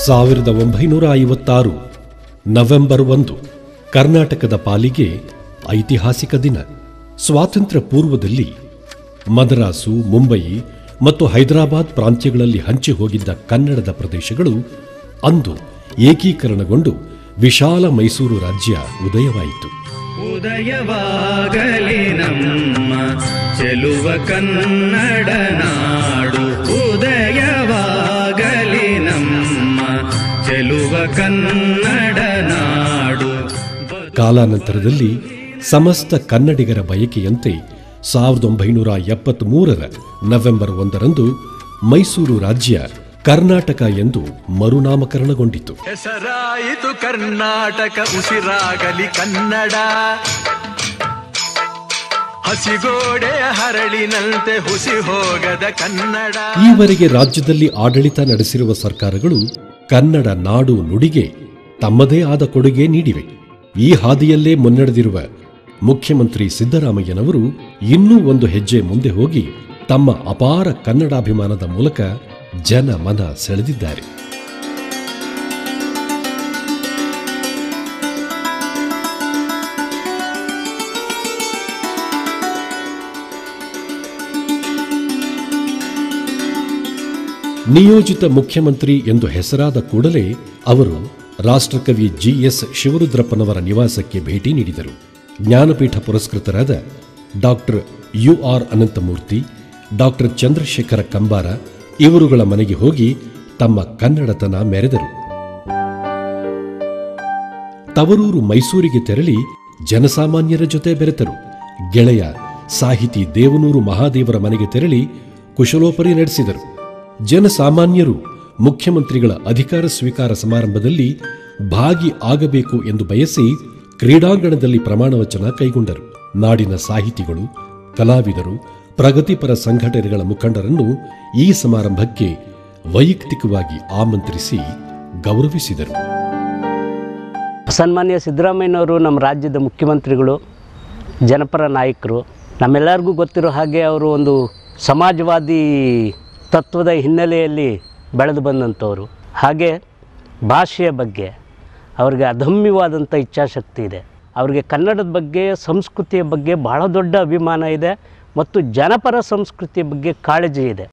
1956 November 1 ಕರ್ನಾಟಕದ ಪಾಲಿಗೆ ಐತಿಹಾಸಿಕ ದಿನ. ಸ್ವಾತಂತ್ರ್ಯ ಪೂರ್ವದಲ್ಲಿ ಮದ್ರಾಸು, ಮುಂಬಯಿ ಮತ್ತು ಹೈದರಾಬಾದ್ ಪ್ರಾಂತ್ಯಗಳಲ್ಲಿ ಹಂಚಿ ಹೋಗಿದ್ದ ಕನ್ನಡದ ಪ್ರದೇಶಗಳು ಅಂದು ಏಕೀಕರಣಗೊಂಡು ವಿಶಾಲ ಮೈಸೂರು ರಾಜ್ಯ ಉದಯವಾಯಿತು. ಉದಯವಾಗಲಿ ನಮ್ಮ ಚೆಲುವ ಕನ್ನಡ ನಾಡು, ಉದಯವಾಗಲಿ ನಮ್ಮ ಚೆಲುವ ಕನ್ನಡ ನಾಡು. ಕಾಲಾನಂತರದಲ್ಲಿ ಸಮಸ್ತ ಕನ್ನಡಿಗರ ಬಯಕೆಯಂತೆ 1973 ನವೆಂಬರ್ 1 ಮೈಸೂರು ರಾಜ್ಯ ಕರ್ನಾಟಕ ಎಂದು ಮರುನಾಮಕರಣಗೊಂಡಿತು. ಹೆಸರಾಯಿತು ಕರ್ನಾಟಕ, ಉಸಿರಾಗಲಿ ಕನ್ನಡ, ಹಸಿಗೋಡೆಯ ಹರಳಿನಂತೆ ಹುಸಿ ಹೋಗದ ಕನ್ನಡ. ಈವರೆಗೆ ರಾಜ್ಯದಲ್ಲಿ ಆಡಳಿತ ನಡೆಸಿರುವ ಸರ್ಕಾರಗಳು ಕನ್ನಡ ನಾಡು ನುಡಿಗೆ ತಮ್ಮದೇ ಆದ ಕೊಡುಗೆ ನೀಡಿವೆ. ಈ ಹಾದಿಯಲ್ಲೇ ಮುನ್ನಡೆದಿರುವ ಮುಖ್ಯಮಂತ್ರಿ ಸಿದ್ದರಾಮಯ್ಯನವರು ಇನ್ನೂ ಒಂದು ಹೆಜ್ಜೆ ಮುಂದೆ ಹೋಗಿ ತಮ್ಮ ಅಪಾರ ಕನ್ನಡಾಭಿಮಾನದ ಮೂಲಕ ಜನ ಮನ ಸೆಳೆದಿದ್ದಾರೆ. ನಿಯೋಜಿತ ಮುಖ್ಯಮಂತ್ರಿ ಎಂದು ಹೆಸರಾದ ಕೂಡಲೇ ಅವರು ರಾಷ್ಟ್ರಕವಿ ಜಿಎಸ್ ಶಿವರುದ್ರಪ್ಪನವರ ನಿವಾಸಕ್ಕೆ ಭೇಟಿ ನೀಡಿದರು. ಜ್ಞಾನಪೀಠ ಪುರಸ್ಕೃತರಾದ doctor UR Ananthamurthy, doctor Chandrashekhara Kambara ಇವರುಗಳ ಮನೆಗೆ ಹೋಗಿ ತಮ್ಮ ಕನ್ನಡತನ ಮೆರೆದರು. ತವರೂರು ಮೈಸೂರಿಗೆ ತೆರಳಿ ಜನಸಾಮಾನ್ಯರ ಜೊತೆ ಬೆರೆತರು. ಗೆಳೆಯ ಸಾಹಿತಿ ದೇವನೂರು ಮಹಾದೇವರ ಮನೆಗೆ ತೆರಳಿ ಕುಶಲೋಪರಿ ನಡೆಸಿದರು. ಜನಸಾಮಾನ್ಯರು ಮುಖ್ಯಮಂತ್ರಿಗಳ ಅಧಿಕಾರ ಸ್ವೀಕಾರ ಸಮಾರಂಭದಲ್ಲಿ ಭಾಗಿ ಆಗಬೇಕು ಎಂದು ಬಯಸಿ ಕ್ರೀಡಾಂಗಣದಲ್ಲಿ ಪ್ರಮಾಣವಚನ ಕೈಗೊಂಡರು. ನಾಡಿನ ಸಾಹಿತಿಗಳು, ಕಲಾವಿದರು, ಪ್ರಗತಿಪರ ಸಂಘಟನೆಗಳ ಮುಖಂಡರನ್ನು ಈ ಸಮಾರಂಭಕ್ಕೆ ವೈಯಕ್ತಿಕವಾಗಿ ಆಮಂತ್ರಿಸಿ ಗೌರವಿಸಿದರು. ಸನ್ಮಾನ್ಯ ಸಿದ್ದರಾಮಯ್ಯನವರು ನಮ್ಮ ರಾಜ್ಯದ ಮುಖ್ಯಮಂತ್ರಿಗಳು, ಜನಪರ ನಾಯಕರು. ನಮ್ಮೆಲ್ಲರಿಗೂ ಗೊತ್ತಿರೋ ಹಾಗೆ ಅವರು ಒಂದು ಸಮಾಜವಾದಿ ತತ್ವದ ಹಿನ್ನೆಲೆಯಲ್ಲಿ ಬೆಳೆದು ಬಂದಂಥವರು. ಹಾಗೆ ಭಾಷೆಯ ಬಗ್ಗೆ ಅವರಿಗೆ ಅದಮ್ಯವಾದಂಥ ಇಚ್ಛಾಶಕ್ತಿ ಇದೆ. ಅವರಿಗೆ ಕನ್ನಡದ ಬಗ್ಗೆ, ಸಂಸ್ಕೃತಿಯ ಬಗ್ಗೆ ಬಹಳ ದೊಡ್ಡ ಅಭಿಮಾನ ಇದೆ ಮತ್ತು ಜನಪರ ಸಂಸ್ಕೃತಿಯ ಬಗ್ಗೆ ಕಾಳಜಿ ಇದೆ.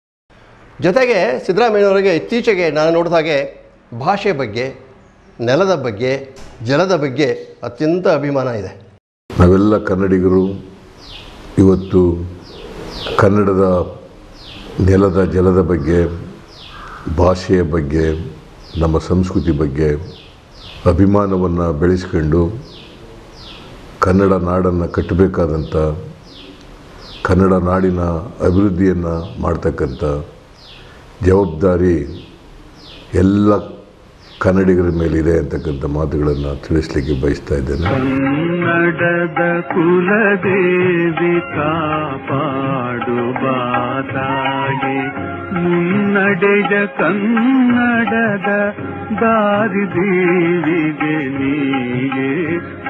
ಜೊತೆಗೆ ಸಿದ್ದರಾಮಯ್ಯನವರಿಗೆ ಇತ್ತೀಚೆಗೆ ನಾನು ನೋಡಿದ ಹಾಗೆ ಭಾಷೆ ಬಗ್ಗೆ, ನೆಲದ ಬಗ್ಗೆ, ಜಲದ ಬಗ್ಗೆ ಅತ್ಯಂತ ಅಭಿಮಾನ ಇದೆ. ನಾವೆಲ್ಲ ಕನ್ನಡಿಗರು ಇವತ್ತು ಕನ್ನಡದ ನೆಲದ ಜಲದ ಬಗ್ಗೆ, ಭಾಷೆಯ ಬಗ್ಗೆ, ನಮ್ಮ ಸಂಸ್ಕೃತಿ ಬಗ್ಗೆ ಅಭಿಮಾನವನ್ನು ಬೆಳೆಸ್ಕೊಂಡು ಕನ್ನಡ ನಾಡನ್ನು ಕಟ್ಟಬೇಕಾದಂಥ, ಕನ್ನಡ ನಾಡಿನ ಅಭಿವೃದ್ಧಿಯನ್ನು ಮಾಡ್ತಕ್ಕಂಥ ಜವಾಬ್ದಾರಿ ಎಲ್ಲ ಕನ್ನಡಿಗರ ಮೇಲಿದೆ ಅಂತಕ್ಕಂಥ ಮಾತುಗಳನ್ನು ತಿಳಿಸ್ಲಿಕ್ಕೆ ಬಯಸ್ತಾ ಇದ್ದೇನೆ. ಕನ್ನಡದ ಕುಲದೇವಿ ಕಾಪಾಡು ಬಾತಾಗಿ, ಮುನ್ನಡೆಯ ಕನ್ನಡದ ದಾರಿ ದೇವಿಗೆ ನೀಗೆ,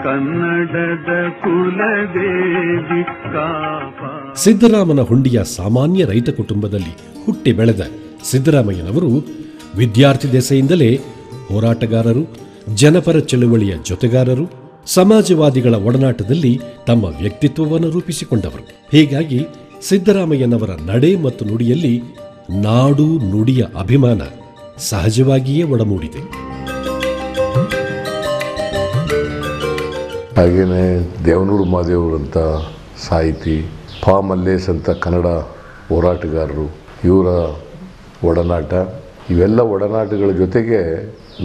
ಕನ್ನಡದ ಕುಲದೇವಿ ಕಾಪಾಡು. ಸಿದ್ದರಾಮನ ಹುಂಡಿಯ ಸಾಮಾನ್ಯ ರೈತ ಕುಟುಂಬದಲ್ಲಿ ಹುಟ್ಟಿ ಬೆಳೆದ ಸಿದ್ದರಾಮಯ್ಯನವರು ವಿದ್ಯಾರ್ಥಿ ದೆಸೆಯಿಂದಲೇ ಹೋರಾಟಗಾರರು, ಜನಪರ ಚಳುವಳಿಯ ಜೊತೆಗಾರರು, ಸಮಾಜವಾದಿಗಳ ಒಡನಾಟದಲ್ಲಿ ತಮ್ಮ ವ್ಯಕ್ತಿತ್ವವನ್ನು ರೂಪಿಸಿಕೊಂಡವರು. ಹೀಗಾಗಿ ಸಿದ್ದರಾಮಯ್ಯನವರ ನಡೆ ಮತ್ತು ನುಡಿಯಲ್ಲಿ ನಾಡು ನುಡಿಯ ಅಭಿಮಾನ ಸಹಜವಾಗಿಯೇ ಒಡಮೂಡಿದೆ. ಹಾಗೆಯೇ ದೇವನೂರು ಮಹಾದೇವರಂಥ ಸಾಹಿತಿ, ಫಾ ಮಲ್ಲೇಶ್ ಅಂತ ಕನ್ನಡ ಹೋರಾಟಗಾರರು, ಇವರ ಒಡನಾಟ, ಇವೆಲ್ಲ ಒಡನಾಟಗಳ ಜೊತೆಗೆ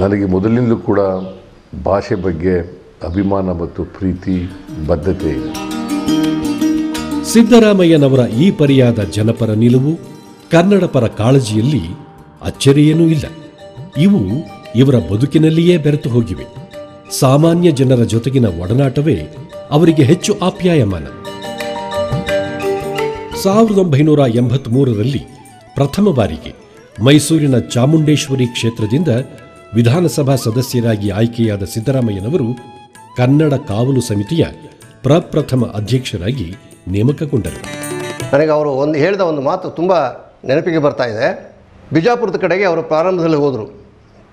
ನನಗೆ ಮೊದಲಿಂದಲೂ ಕೂಡ ಭಾಷೆ ಬಗ್ಗೆ ಅಭಿಮಾನ ಮತ್ತು ಪ್ರೀತಿ, ಬದ್ಧತೆ ಇದೆ. ಸಿದ್ದರಾಮಯ್ಯನವರ ಈ ಪರಿಯಾದ ಜನಪರ ನಿಲುವು, ಕನ್ನಡ ಪರ ಕಾಳಜಿಯಲ್ಲಿ ಅಚ್ಚರಿಯೇನೂ ಇಲ್ಲ. ಇವು ಇವರ ಬದುಕಿನಲ್ಲಿಯೇ ಬೆರೆತು ಹೋಗಿವೆ. ಸಾಮಾನ್ಯ ಜನರ ಜೊತೆಗಿನ ಒಡನಾಟವೇ ಅವರಿಗೆ ಹೆಚ್ಚು ಆಪ್ಯಾಯಮಾನ. 1983 ಪ್ರಥಮ ಬಾರಿಗೆ ಮೈಸೂರಿನ ಚಾಮುಂಡೇಶ್ವರಿ ಕ್ಷೇತ್ರದಿಂದ ವಿಧಾನಸಭಾ ಸದಸ್ಯರಾಗಿ ಆಯ್ಕೆಯಾದ ಸಿದ್ದರಾಮಯ್ಯನವರು ಕನ್ನಡ ಕಾವಲು ಸಮಿತಿಯ ಪ್ರಪ್ರಥಮ ಅಧ್ಯಕ್ಷರಾಗಿ ನೇಮಕಗೊಂಡರು. ನನಗೆ ಅವರು ಹೇಳಿದ ಒಂದು ಮಾತು ತುಂಬ ನೆನಪಿಗೆ ಬರ್ತಾ ಇದೆ. ಬಿಜಾಪುರದ ಕಡೆಗೆ ಅವರು ಪ್ರಾರಂಭದಲ್ಲಿ ಹೋದರು.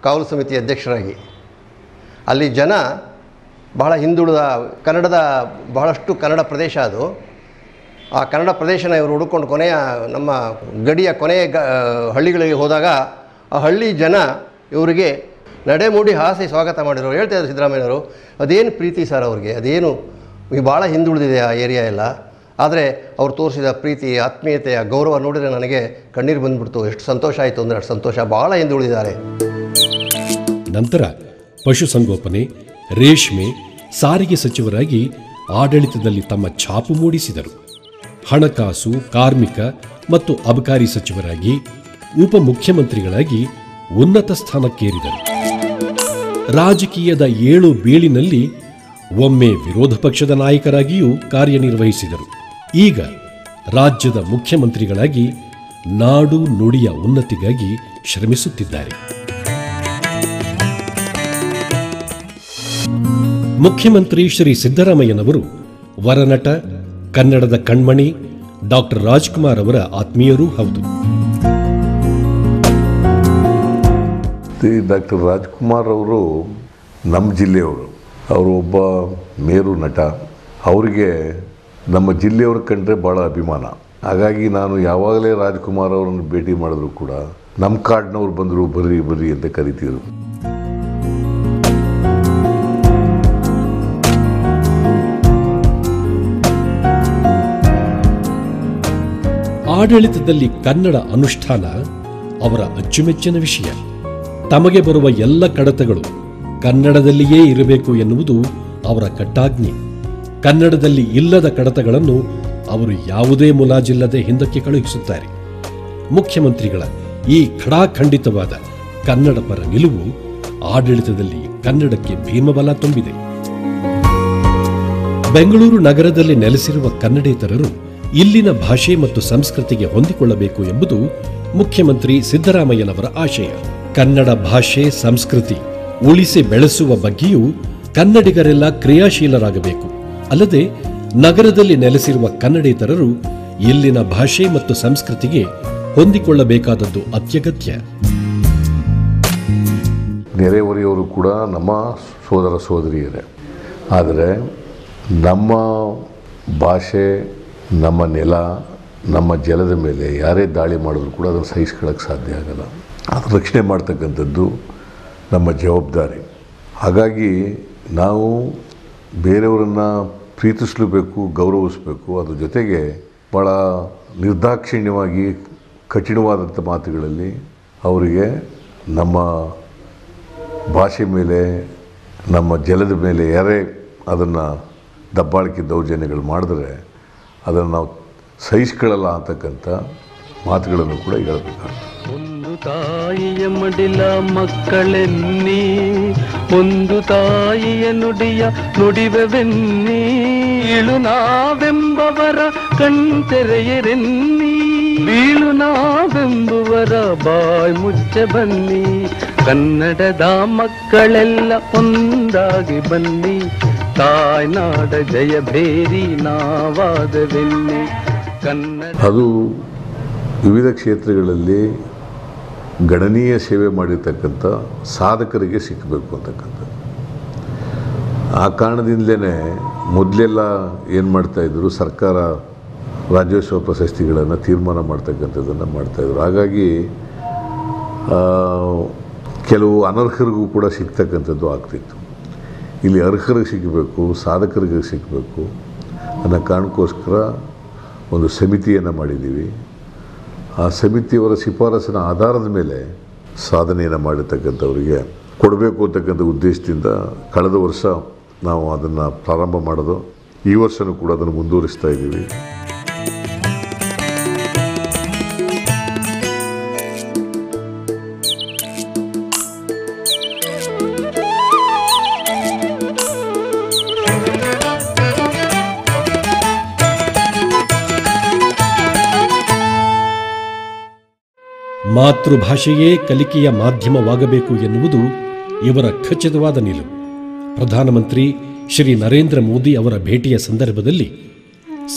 ಕಾವಲು ಸಮಿತಿ ಅಧ್ಯಕ್ಷರಾಗಿ. ಅಲ್ಲಿ ಜನ ಬಹಳ ಹಿಂದುಳಿದ ಕನ್ನಡದ ಬಹಳಷ್ಟು ಕನ್ನಡ ಪ್ರದೇಶ ಅದು. ಆ ಕನ್ನಡ ಪ್ರದೇಶನ ಇವರು ಹುಡುಕೊಂಡು ನಮ್ಮ ಗಡಿಯ ಕೊನೆಯ ಹಳ್ಳಿಗಳಿಗೆ ಹೋದಾಗ ಆ ಹಳ್ಳಿ ಜನ ಇವರಿಗೆ ನಡೆಮೂಡಿ ಹಾಸಿ ಸ್ವಾಗತ ಮಾಡಿರೋರು. ಹೇಳ್ತಾಯಿದ್ರು ಸಿದ್ದರಾಮಯ್ಯನವರು, ಅದೇನು ಪ್ರೀತಿ ಸರ್ ಅವ್ರಿಗೆ, ಅದೇನು ಭಾಳ ಹಿಂದುಳಿದಿದೆ ಆ ಏರಿಯಾ ಎಲ್ಲ. ಆದರೆ ಅವ್ರು ತೋರಿಸಿದ ಪ್ರೀತಿ, ಆತ್ಮೀಯತೆ, ಆ ಗೌರವ ನೋಡಿದರೆ ನನಗೆ ಕಣ್ಣೀರು ಬಂದುಬಿಡ್ತು. ಎಷ್ಟು ಸಂತೋಷ ಆಯಿತು ಅಂದರೆ ಅಷ್ಟು ಸಂತೋಷ. ಭಾಳ ಹಿಂದುಳಿದಿದ್ದಾರೆ. ನಂತರ ಪಶುಸಂಗೋಪನೆ, ರೇಷ್ಮೆ, ಸಾರಿಗೆ ಸಚಿವರಾಗಿ ಆಡಳಿತದಲ್ಲಿ ತಮ್ಮ ಛಾಪು ಮೂಡಿಸಿದರು. ಹಣಕಾಸು, ಕಾರ್ಮಿಕ ಮತ್ತು ಅಬಕಾರಿ ಸಚಿವರಾಗಿ, ಉಪಮುಖ್ಯಮಂತ್ರಿಗಳಾಗಿ ಉನ್ನತ ಸ್ಥಾನಕ್ಕೇರಿದರು. ರಾಜಕೀಯದ 7 ಬೀಳಿನಲ್ಲಿ ಒಮ್ಮೆ ವಿರೋಧ ಪಕ್ಷದ ನಾಯಕರಾಗಿಯೂ ಕಾರ್ಯನಿರ್ವಹಿಸಿದರು. ಈಗ ರಾಜ್ಯದ ಮುಖ್ಯಮಂತ್ರಿಗಳಾಗಿ ನಾಡು ನುಡಿಯ ಉನ್ನತಿಗಾಗಿ ಶ್ರಮಿಸುತ್ತಿದ್ದಾರೆ. ಮುಖ್ಯಮಂತ್ರಿ ಶ್ರೀ ಸಿದ್ದರಾಮಯ್ಯನವರು ವರನಟ, ಕನ್ನಡದ ಕಣ್ಮಣಿ ಡಾಕ್ಟರ್ ರಾಜ್ಕುಮಾರ್ ಅವರ ಆತ್ಮೀಯರೂ ಹೌದು. ಡಾಕ್ಟರ್ ರಾಜ್ಕುಮಾರ್ ಅವರು ನಮ್ಮ ಜಿಲ್ಲೆಯವರು. ಅವರು ಒಬ್ಬ ಮೇರು ನಟ. ಅವರಿಗೆ ನಮ್ಮ ಜಿಲ್ಲೆಯವ್ರ ಕಂಡ್ರೆ ಭಾಳ ಅಭಿಮಾನ. ಹಾಗಾಗಿ ನಾನು ಯಾವಾಗಲೇ ರಾಜ್ಕುಮಾರ್ ಅವರನ್ನು ಭೇಟಿ ಮಾಡಿದ್ರು ಕೂಡ ನಮ್ಮ ಕಾಡಿನವ್ರು ಬಂದರು, ಬರ್ರಿ ಬರ್ರಿ ಅಂತ ಕರಿತಿದ್ರು. ಆಡಳಿತದಲ್ಲಿ ಕನ್ನಡ ಅನುಷ್ಠಾನ ಅವರ ಅಚ್ಚುಮೆಚ್ಚಿನ ವಿಷಯ. ತಮಗೆ ಬರುವ ಎಲ್ಲ ಕಡತಗಳು ಕನ್ನಡದಲ್ಲಿಯೇ ಇರಬೇಕು ಎನ್ನುವುದು ಅವರ ಕಟ್ಟಾಜ್ಞೆ. ಕನ್ನಡದಲ್ಲಿ ಇಲ್ಲದ ಕಡತಗಳನ್ನು ಅವರು ಯಾವುದೇ ಮುಲಾಜಿಲ್ಲದೆ ಹಿಂದಕ್ಕೆ ಕಳುಹಿಸುತ್ತಾರೆ. ಮುಖ್ಯಮಂತ್ರಿಗಳ ಈ ಖಡಾಖಂಡಿತವಾದ ಕನ್ನಡ ಪರ ನಿಲುವು ಆಡಳಿತದಲ್ಲಿ ಕನ್ನಡಕ್ಕೆ ಭೀಮಬಲ ತುಂಬಿದೆ. ಬೆಂಗಳೂರು ನಗರದಲ್ಲಿ ನೆಲೆಸಿರುವ ಕನ್ನಡೇತರರು ಇಲ್ಲಿನ ಭಾಷೆ ಮತ್ತು ಸಂಸ್ಕೃತಿಗೆ ಹೊಂದಿಕೊಳ್ಳಬೇಕು ಎಂಬುದು ಮುಖ್ಯಮಂತ್ರಿ ಸಿದ್ದರಾಮಯ್ಯನವರ ಆಶಯ. ಕನ್ನಡ ಭಾಷೆ, ಸಂಸ್ಕೃತಿ ಉಳಿಸಿ ಬೆಳೆಸುವ ಬಗ್ಗೆಯೂ ಕನ್ನಡಿಗರೆಲ್ಲ ಕ್ರಿಯಾಶೀಲರಾಗಬೇಕು. ಅಲ್ಲದೆ ನಗರದಲ್ಲಿ ನೆಲೆಸಿರುವ ಕನ್ನಡೇತರರು ಇಲ್ಲಿನ ಭಾಷೆ ಮತ್ತು ಸಂಸ್ಕೃತಿಗೆ ಹೊಂದಿಕೊಳ್ಳಬೇಕಾದದ್ದು ಅತ್ಯಗತ್ಯ. ನೆರೆಹೊರೆಯವರು ಕೂಡ ನಮ್ಮ ಸೋದರ ಸೋದರಿಯರೇ. ಆದರೆ ನಮ್ಮ ಭಾಷೆ, ನಮ್ಮ ನೆಲ, ನಮ್ಮ ಜಲದ ಮೇಲೆ ಯಾರೇ ದಾಳಿ ಮಾಡಿದ್ರು ಕೂಡ ಅದನ್ನು ಸಹಿಸ್ಕೊಳ್ಳೋಕ್ಕೆ ಸಾಧ್ಯ ಆಗಲ್ಲ. ಅದು ರಕ್ಷಣೆ ಮಾಡ್ತಕ್ಕಂಥದ್ದು ನಮ್ಮ ಜವಾಬ್ದಾರಿ. ಹಾಗಾಗಿ ನಾವು ಬೇರೆಯವರನ್ನು ಪ್ರೀತಿಸಲೇಬೇಕು, ಗೌರವಿಸಬೇಕು. ಅದ್ರ ಜೊತೆಗೆ ಭಾಳ ನಿರ್ದಾಕ್ಷಿಣ್ಯವಾಗಿ ಕಠಿಣವಾದಂಥ ಮಾತುಗಳಲ್ಲಿ ಅವರಿಗೆ ನಮ್ಮ ಭಾಷೆ ಮೇಲೆ, ನಮ್ಮ ಜಲದ ಮೇಲೆ ಯಾರೇ ಅದನ್ನು ದಬ್ಬಾಳಿಕೆ ದೌರ್ಜನ್ಯಗಳು ಮಾಡಿದ್ರೆ ಅದನ್ನು ನಾವು ಸಹಿಸ್ಕೊಳ್ಳಲ್ಲ ಅಂತಕ್ಕಂಥ ಮಾತುಗಳನ್ನು ಕೂಡ ಹೇಳಬೇಕಾಗ್ತದೆ. ಒಂದು ತಾಯಿಯ ಮಡಿಲ ಮಕ್ಕಳೆನ್ನಿ, ಒಂದು ತಾಯಿಯ ನುಡಿಯ ನುಡಿವೆನ್ನಿ, ಇಳು ನಾವೆಂಬವರ ಕಣ್ತೆರೆಯರೆನ್ನಿ, ಬೀಳು ನಾವೆಂಬುವರ ಬಾಯ್ ಮುಚ್ಚ ಬನ್ನಿ, ಕನ್ನಡದ ಮಕ್ಕಳೆಲ್ಲ ಒಂದಾಗಿ ಬನ್ನಿ, ತಾಯ್ನಾಡ ಜಯ ಭೇರಿ ನಾವಾದವೆನ್ನಿ. ಅದು ವಿವಿಧ ಕ್ಷೇತ್ರಗಳಲ್ಲಿ ಗಣನೀಯ ಸೇವೆ ಮಾಡಿರ್ತಕ್ಕಂಥ ಸಾಧಕರಿಗೆ ಸಿಕ್ಕಬೇಕು ಅಂತಕ್ಕಂಥದ್ದು. ಆ ಕಾರಣದಿಂದಲೇ ಮೊದಲೆಲ್ಲ ಏನು ಮಾಡ್ತಾಯಿದ್ರು, ಸರ್ಕಾರ ರಾಜ್ಯೋತ್ಸವ ಪ್ರಶಸ್ತಿಗಳನ್ನು ತೀರ್ಮಾನ ಮಾಡ್ತಕ್ಕಂಥದ್ದನ್ನು ಮಾಡ್ತಾಯಿದ್ರು. ಹಾಗಾಗಿ ಕೆಲವು ಅನರ್ಹರಿಗೂ ಕೂಡ ಸಿಗ್ತಕ್ಕಂಥದ್ದು ಆಗ್ತಿತ್ತು. ಇಲ್ಲಿ ಅರ್ಹರಿಗೆ ಸಿಗಬೇಕು, ಸಾಧಕರಿಗೆ ಸಿಗಬೇಕು ಅನ್ನೋ ಕಾರಣಕ್ಕೋಸ್ಕರ ಒಂದು ಸಮಿತಿಯನ್ನು ಮಾಡಿದ್ದೀವಿ. ಆ ಸಮಿತಿಯವರ ಶಿಫಾರಸಿನ ಆಧಾರದ ಮೇಲೆ ಸಾಧನೆಯನ್ನು ಮಾಡಿರ್ತಕ್ಕಂಥವರಿಗೆ ಕೊಡಬೇಕು ಅಂತಕ್ಕಂಥ ಉದ್ದೇಶದಿಂದ ಕಳೆದ ವರ್ಷ ನಾವು ಅದನ್ನು ಪ್ರಾರಂಭ ಮಾಡೋದು. ಈ ವರ್ಷವೂ ಕೂಡ ಅದನ್ನು ಮುಂದುವರಿಸ್ತಾ ಇದ್ದೀವಿ. ಮಾತೃಭಾಷೆಯೇ ಕಲಿಕೆಯ ಮಾಧ್ಯಮವಾಗಬೇಕು ಎನ್ನುವುದು ಇವರ ಖಚಿತವಾದ ನಿಲುವು. ಪ್ರಧಾನಮಂತ್ರಿ ಶ್ರೀ ನರೇಂದ್ರ ಮೋದಿ ಅವರ ಭೇಟಿಯ ಸಂದರ್ಭದಲ್ಲಿ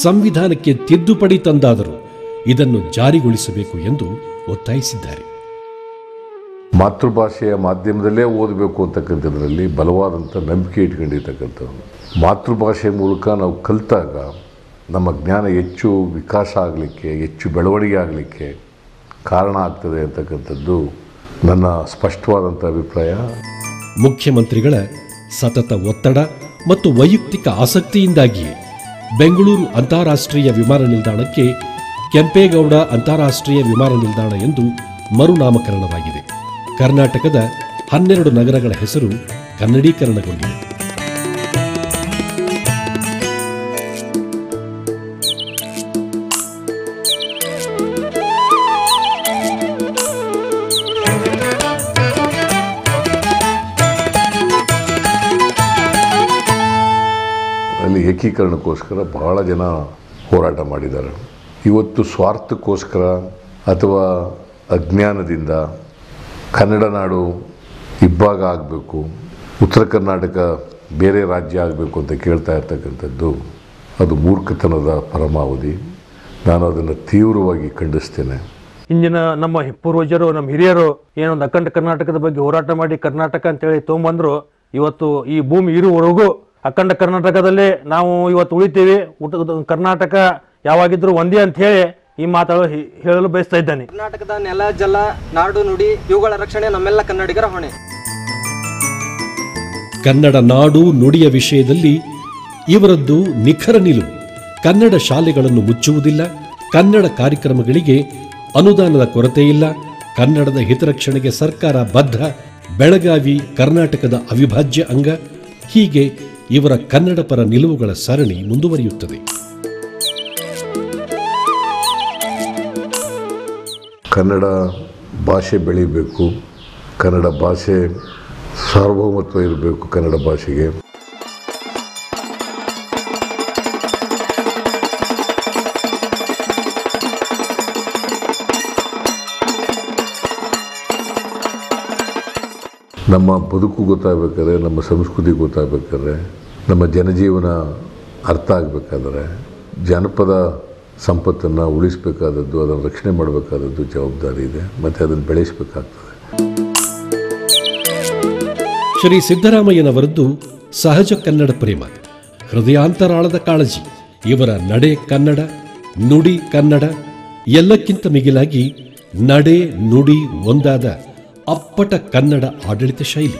ಸಂವಿಧಾನಕ್ಕೆ ತಿದ್ದುಪಡಿ ತಂದಾದರೂ ಇದನ್ನು ಜಾರಿಗೊಳಿಸಬೇಕು ಎಂದು ಒತ್ತಾಯಿಸಿದ್ದಾರೆ. ಮಾತೃಭಾಷೆಯ ಮಾಧ್ಯಮದಲ್ಲೇ ಓದಬೇಕು ಅಂತಕ್ಕಂಥದ್ರಲ್ಲಿ ಬಲವಾದಂಥ ನಂಬಿಕೆ ಇಟ್ಕೊಂಡಿರ್ತಕ್ಕಂಥದ್ದು. ಮಾತೃಭಾಷೆ ಮೂಲಕ ನಾವು ಕಲಿತಾಗ ನಮ್ಮ ಜ್ಞಾನ ಹೆಚ್ಚು ವಿಕಾಸ ಆಗಲಿಕ್ಕೆ, ಹೆಚ್ಚು ಬೆಳವಣಿಗೆ ಆಗಲಿಕ್ಕೆ ಕಾರಣ ಆಗ್ತದೆ ಅಂತಕ್ಕಂಥದ್ದು ನನ್ನ ಸ್ಪಷ್ಟವಾದಂಥ ಅಭಿಪ್ರಾಯ. ಮುಖ್ಯಮಂತ್ರಿಗಳ ಸತತ ಒತ್ತಡ ಮತ್ತು ವೈಯಕ್ತಿಕ ಆಸಕ್ತಿಯಿಂದಾಗಿಯೇ ಬೆಂಗಳೂರು ಅಂತಾರಾಷ್ಟ್ರೀಯ ವಿಮಾನ ನಿಲ್ದಾಣಕ್ಕೆ ಕೆಂಪೇಗೌಡ ಅಂತಾರಾಷ್ಟ್ರೀಯ ವಿಮಾನ ನಿಲ್ದಾಣ ಎಂದು ಮರುನಾಮಕರಣವಾಗಿದೆ. ಕರ್ನಾಟಕದ 12 ನಗರಗಳ ಹೆಸರು ಕನ್ನಡೀಕರಣಗೊಂಡಿದೆ. ಅಲ್ಲಿ ಏಕೀಕರಣಕ್ಕೋಸ್ಕರ ಬಹಳ ಜನ ಹೋರಾಟ ಮಾಡಿದ್ದಾರೆ. ಇವತ್ತು ಸ್ವಾರ್ಥಕ್ಕೋಸ್ಕರ ಅಥವಾ ಅಜ್ಞಾನದಿಂದ ಕನ್ನಡ ನಾಡು ಇಬ್ಬಾಗ ಆಗಬೇಕು, ಉತ್ತರ ಕರ್ನಾಟಕ ಬೇರೆ ರಾಜ್ಯ ಆಗಬೇಕು ಅಂತ ಕೇಳ್ತಾ ಇರ್ತಕ್ಕಂಥದ್ದು ಅದು ಮೂರ್ಖತನದ ಪರಮಾವಧಿ. ನಾನು ಅದನ್ನು ತೀವ್ರವಾಗಿ ಖಂಡಿಸ್ತೇನೆ. ಇಂದಿನ ನಮ್ಮ ಪೂರ್ವಜರು, ನಮ್ಮ ಹಿರಿಯರು ಏನೊಂದು ಅಖಂಡ ಕರ್ನಾಟಕದ ಬಗ್ಗೆ ಹೋರಾಟ ಮಾಡಿ ಕರ್ನಾಟಕ ಅಂತೇಳಿ ತೊಗೊಂಬಂದರು. ಇವತ್ತು ಈ ಭೂಮಿ ಇರುವವರೆಗೂ ಅಖಂಡ ಕರ್ನಾಟಕದಲ್ಲೇ ನಾವು ಇವತ್ತು ಉಳಿತೀವಿ. ಕರ್ನಾಟಕ ಯಾವಾಗಿದ್ರೂ ಒಂದೇ ಅಂತ ಹೇಳಿ ಈ ಮಾತಾಡಲು ಹೇಳಲು ಬಯಸ್ತಾ ಇದ್ದಾನೆ. ಕರ್ನಾಟಕದ ನೆಲ, ಜಲ, ನಾಡು, ನುಡಿ ಇವುಗಳ ರಕ್ಷಣೆ ನಮ್ಮೆಲ್ಲ ಕನ್ನಡಿಗರ ಹೊಣೆ. ಕನ್ನಡ ನಾಡು ನುಡಿಯ ವಿಷಯದಲ್ಲಿ ಇವರದ್ದು ನಿಖರ ನಿಲುವು. ಕನ್ನಡ ಶಾಲೆಗಳನ್ನು ಮುಚ್ಚುವುದಿಲ್ಲ, ಕನ್ನಡ ಕಾರ್ಯಕ್ರಮಗಳಿಗೆ ಅನುದಾನದ ಕೊರತೆ ಇಲ್ಲ, ಕನ್ನಡದ ಹಿತರಕ್ಷಣೆಗೆ ಸರ್ಕಾರ ಬದ್ಧ, ಬೆಳಗಾವಿ ಕರ್ನಾಟಕದ ಅವಿಭಾಜ್ಯ ಅಂಗ. ಹೀಗೆ ಇವರ ಕನ್ನಡ ಪರ ನಿಲುವುಗಳ ಸರಣಿ ಮುಂದುವರಿಯುತ್ತದೆ. ಕನ್ನಡ ಭಾಷೆ ಬೆಳೀಬೇಕು, ಕನ್ನಡ ಭಾಷೆ ಸಾರ್ವಭೌಮತ್ವ ಇರಬೇಕು. ಕನ್ನಡ ಭಾಷೆಗೆ ನಮ್ಮ ಬದುಕು ಗೊತ್ತಾಗಬೇಕಾದ್ರೆ, ನಮ್ಮ ಸಂಸ್ಕೃತಿ ಗೊತ್ತಾಗಬೇಕಾದ್ರೆ, ನಮ್ಮ ಜನಜೀವನ ಅರ್ಥ ಆಗಬೇಕಾದ್ರೆ ಜನಪದ ಸಂಪತ್ತನ್ನು ಉಳಿಸಬೇಕಾದದ್ದು, ಅದನ್ನು ರಕ್ಷಣೆ ಮಾಡಬೇಕಾದದ್ದು ಜವಾಬ್ದಾರಿ ಇದೆ ಮತ್ತು ಅದನ್ನು ಬೆಳೆಸಬೇಕಾಗ್ತದೆ. ಶ್ರೀ ಸಿದ್ದರಾಮಯ್ಯನವರದ್ದು ಸಹಜ ಕನ್ನಡ ಪ್ರೇಮ, ಹೃದಯಾಂತರಾಳದ ಕಾಳಜಿ. ಇವರ ನಡೆ ಕನ್ನಡ, ನುಡಿ ಕನ್ನಡ, ಎಲ್ಲಕ್ಕಿಂತ ಮಿಗಿಲಾಗಿ ನಡೆ ನುಡಿ ಒಂದಾದ ಅಪ್ಪಟ ಕನ್ನಡ ಆಡಳಿತ ಶೈಲಿ.